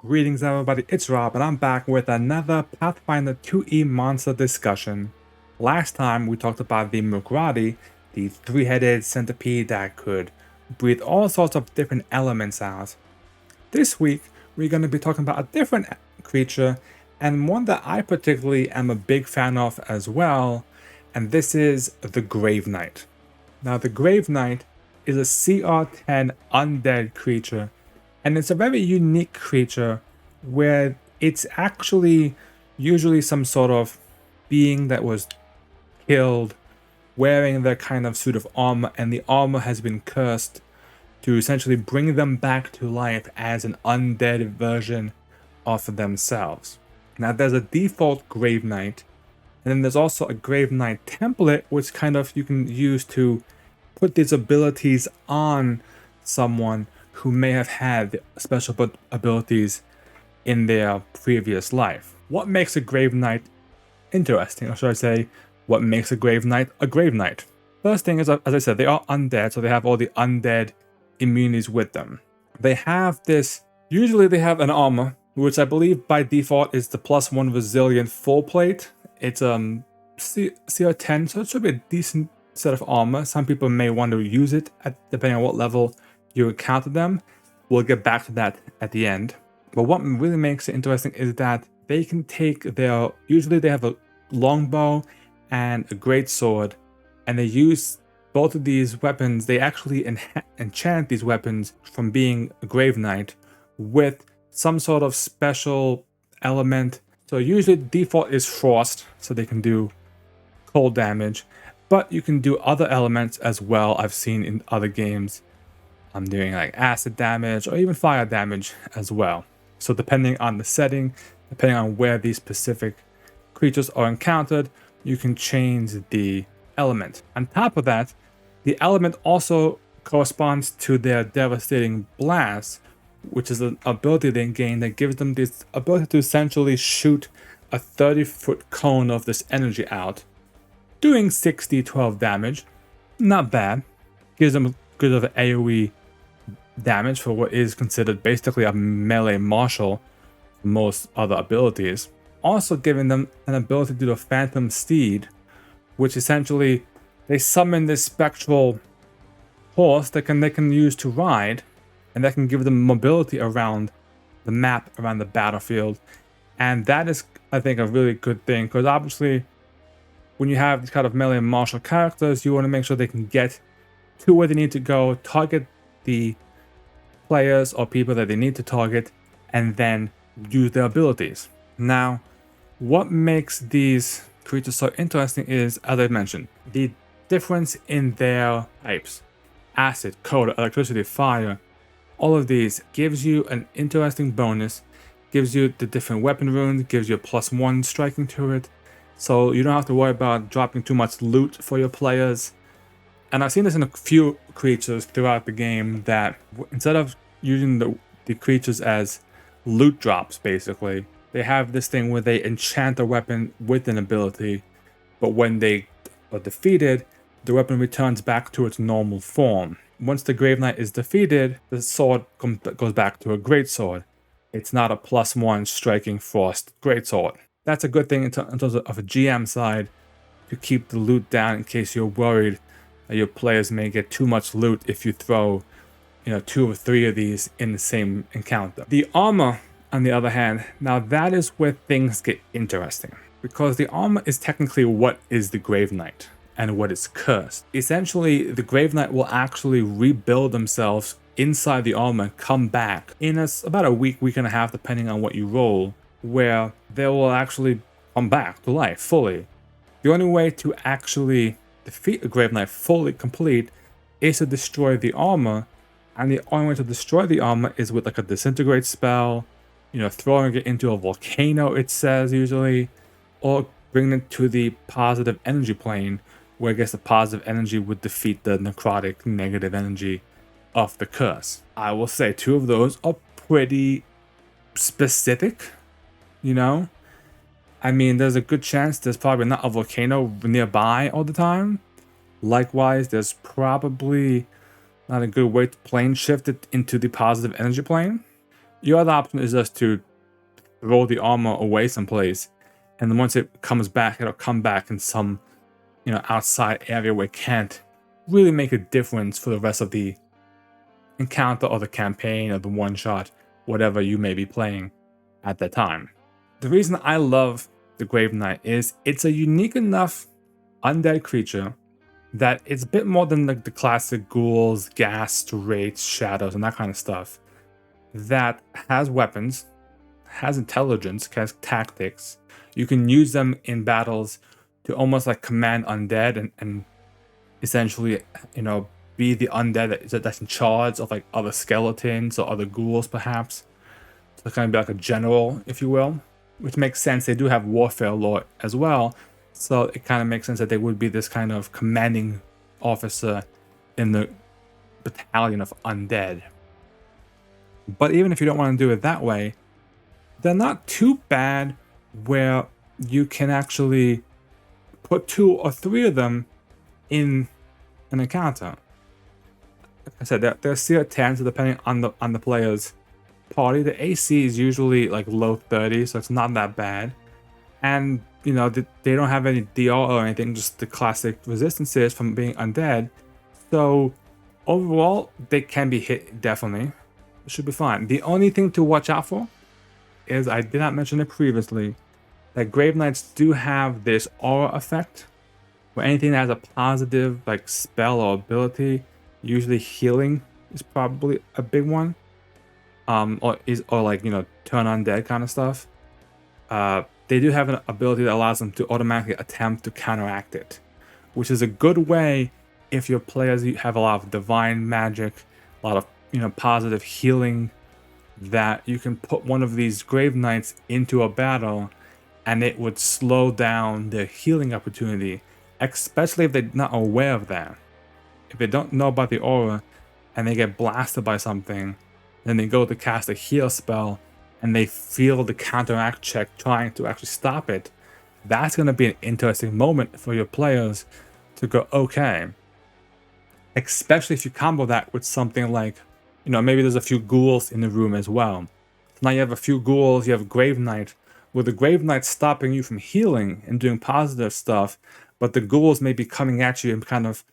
Greetings everybody, it's Rob and I'm back with another Pathfinder 2e monster discussion. Last time we talked about the Mugrati, the three-headed centipede that could breathe all sorts of different elements out. This week we're going to be talking about a different creature and one that I particularly am a big fan of as well, and this is the Graveknight. Now the Graveknight is a CR10 undead creature, and it's a very unique creature where it's actually usually some sort of being that was killed wearing their kind of suit of armor, and the armor has been cursed to essentially bring them back to life as an undead version of themselves. Now there's a default Graveknight, and then there's also a Graveknight template which kind of you can use to put these abilities on someone who may have had special abilities in their previous life. What makes a Graveknight interesting, or should I say, what makes a Graveknight a Graveknight? First thing is, as I said, they are undead, so they have all the undead immunities with them. They have this, usually they have an armor, which I believe by default is the +1 resilient full plate. It's CR10, so it should be a decent set of armor. Some people may want to use it depending on what level you encounter them. We'll get back to that at the end. But what really makes it interesting is that they can take their, usually they have a longbow and a greatsword, and they use both of these weapons. They actually enchant these weapons from being a Graveknight with some sort of special element. So usually the default is frost, so they can do cold damage, but you can do other elements as well. I've seen in other games I'm doing like acid damage or even fire damage as well. So depending on the setting, depending on where these specific creatures are encountered, you can change the element. On top of that, the element also corresponds to their devastating blast, which is an ability they gain that gives them this ability to essentially shoot a 30-foot cone of this energy out, doing 6d12 damage. Not bad. Gives them a good of an AoE damage for what is considered basically a melee martial for most other abilities. Also giving them an ability to do a Phantom Steed, which essentially they summon this spectral horse that they can use to ride, and that can give them mobility around the map, around the battlefield. And that is, I think, a really good thing, because obviously when you have these kind of melee martial characters, you want to make sure they can get to where they need to go, target the players or people that they need to target, and then use their abilities. Now, what makes these creatures so interesting is, as I mentioned, the difference in their types. Acid, cold, electricity, fire, all of these gives you an interesting bonus, gives you the different weapon runes, gives you a +1 striking to it, so you don't have to worry about dropping too much loot for your players. And I've seen this in a few creatures throughout the game, that instead of using the creatures as loot drops, basically, they have this thing where they enchant a weapon with an ability, but when they are defeated, the weapon returns back to its normal form. Once the Graveknight is defeated, the sword goes back to a greatsword. It's not a +1 striking frost greatsword. That's a good thing in terms of a GM side, to keep the loot down in case you're worried that your players may get too much loot if you throw, 2 or 3 of these in the same encounter. The armor, on the other hand, now that is where things get interesting, because the armor is technically what is the Graveknight and what is cursed. Essentially, the Graveknight will actually rebuild themselves inside the armor, come back in about a week and a half, depending on what you roll, where they will actually come back to life fully. The only way to actually defeat a Graveknight fully complete is to destroy the armor, and the only way to destroy the armor is with like a disintegrate spell, throwing it into a volcano, it says usually, or bringing it to the positive energy plane, where I guess the positive energy would defeat the necrotic negative energy of the curse. I will say 2 of those are pretty specific, I mean, there's a good chance there's probably not a volcano nearby all the time. Likewise, there's probably not a good way to plane shift it into the positive energy plane. Your other option is just to throw the armor away someplace, and then once it comes back, it'll come back in some, outside area where it can't really make a difference for the rest of the encounter or the campaign or the one shot, whatever you may be playing at that time. The reason I love the Graveknight is it's a unique enough undead creature that it's a bit more than like the classic ghouls, ghast, wraiths, shadows, and that kind of stuff. That has weapons, has intelligence, has tactics. You can use them in battles to almost like command undead and essentially, be the undead that's in charge of like other skeletons or other ghouls, perhaps. So kind of be like a general, if you will, which makes sense. They do have warfare lore as well, so it kind of makes sense that they would be this kind of commanding officer in the battalion of undead. But even if you don't want to do it that way, they're not too bad where you can actually put 2 or 3 of them in an encounter. Like I said, they're tier 10, so depending on the player's party, the AC is usually like low 30s, so it's not that bad. And they don't have any DR or anything, just the classic resistances from being undead. So overall, they can be hit definitely. It should be fine. The only thing to watch out for is, I did not mention it previously, that Graveknights do have this aura effect, where anything that has a positive like spell or ability, usually healing is probably a big one, or like turn undead kind of stuff. They do have an ability that allows them to automatically attempt to counteract it, which is a good way if your players have a lot of divine magic, a lot of positive healing, that you can put one of these Graveknights into a battle and it would slow down their healing opportunity, especially if they're not aware of that. If they don't know about the aura and they get blasted by something, then they go to cast a heal spell and they feel the counteract check trying to actually stop it. That's going to be an interesting moment for your players to go, okay. Especially if you combo that with something like, maybe there's a few ghouls in the room as well. Now you have a few ghouls, you have a Graveknight, with the Graveknight stopping you from healing and doing positive stuff, but the ghouls may be coming at you and kind of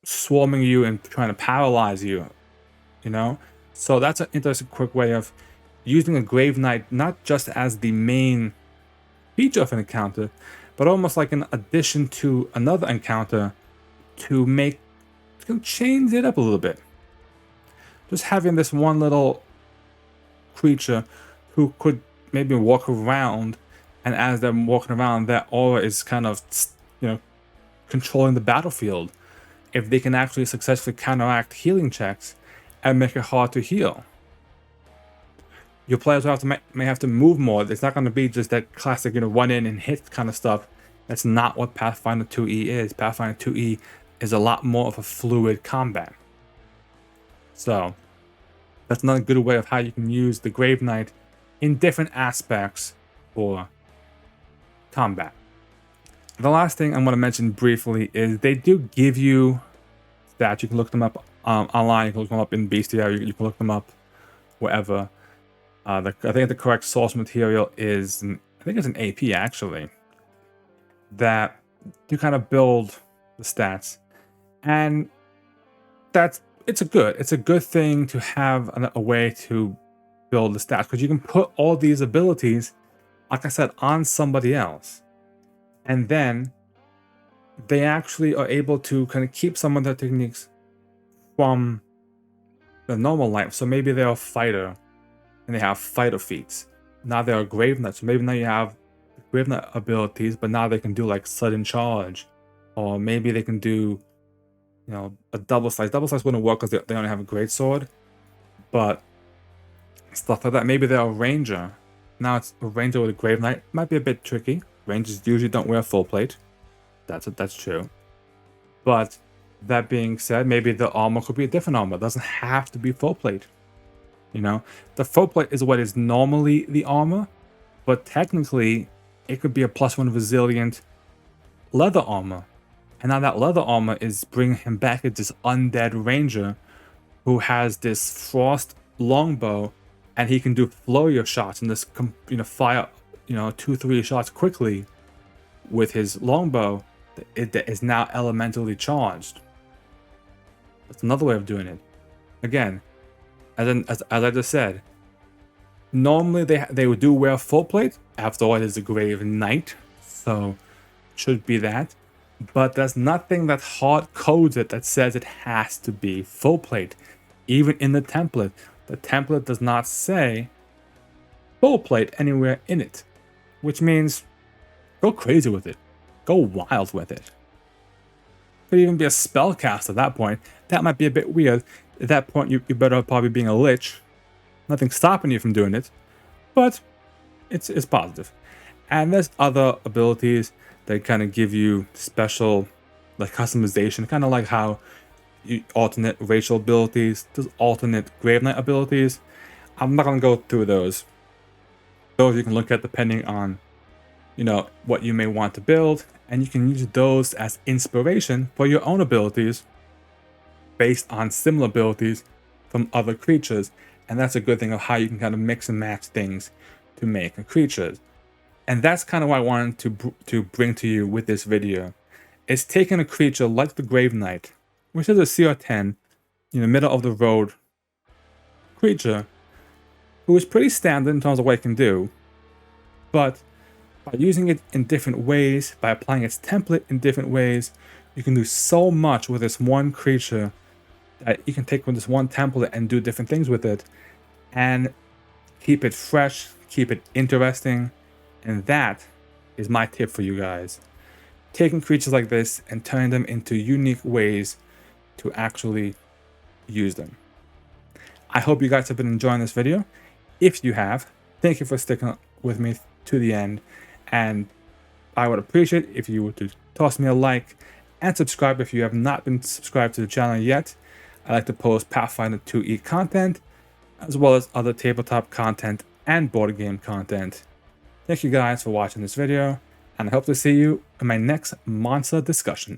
swarming you and trying to paralyze you, So that's an interesting quick way of using a Graveknight not just as the main feature of an encounter, but almost like an addition to another encounter to change it up a little bit. Just having this one little creature who could maybe walk around, and as they're walking around, that aura is kind of, controlling the battlefield. If they can actually successfully counteract healing checks and make it hard to heal, your players may have to move more. It's not going to be just that classic, run in and hit kind of stuff. That's not what Pathfinder 2e is. Pathfinder 2e is a lot more of a fluid combat. So that's another good way of how you can use the Graveknight in different aspects for combat. The last thing I'm going to mention briefly is they do give you stats. You can look them up online. You can look them up in bestiary. You can look them up wherever. I think the correct source material is, I think it's an AP actually, that you kind of build the stats, and it's a good thing to have a way to build the stats, because you can put all these abilities, like I said, on somebody else, and then they actually are able to kind of keep some of their techniques from the normal life. So maybe they're a fighter and they have fighter feats. Now they're a Graveknight, so maybe now you have Graveknight abilities, but now they can do like sudden charge, or maybe they can do a double slice. Double slice wouldn't work because they only have a great sword, but stuff like that. Maybe they're a ranger. Now it's a ranger with a Graveknight. Might be a bit tricky. Rangers usually don't wear full plate. That's true. But that being said, maybe the armor could be a different armor. It doesn't have to be full plate. The full plate is what is normally the armor, but technically it could be a +1 resilient leather armor. And now that leather armor is bringing him back as this undead ranger who has this frost longbow and he can do flurry of shots and just fire 2-3 shots quickly with his longbow that is now elementally charged. That's another way of doing it. Again, as I just said, normally they would do wear full plate. After all, it is a Graveknight, so should be that. But there's nothing that hard codes it that says it has to be full plate. Even in the template does not say full plate anywhere in it, which means go crazy with it, go wild with it. Could even be a spellcaster at that point. That might be a bit weird. At that point, you better probably being a lich. Nothing stopping you from doing it, but it's positive. And there's other abilities that kind of give you special like customization, kind of like how you alternate racial abilities. There's alternate Graveknight abilities. I'm not gonna go through those. Those you can look at depending on what you may want to build, and you can use those as inspiration for your own abilities based on similar abilities from other creatures. And that's a good thing of how you can kind of mix and match things to make a creature. And that's kind of what I wanted to bring to you with this video. It's taking a creature like the Graveknight, which is a CR10, middle of the road creature, who is pretty standard in terms of what it can do, but by using it in different ways, by applying its template in different ways, you can do so much with this one creature that you can take with this one template and do different things with it and keep it fresh, keep it interesting. And that is my tip for you guys. Taking creatures like this and turning them into unique ways to actually use them. I hope you guys have been enjoying this video. If you have, thank you for sticking with me to the end. And I would appreciate if you would to toss me a like and subscribe if you have not been subscribed to the channel yet. I like to post Pathfinder 2e content, as well as other tabletop content and board game content. Thank you guys for watching this video, and I hope to see you in my next monster discussion.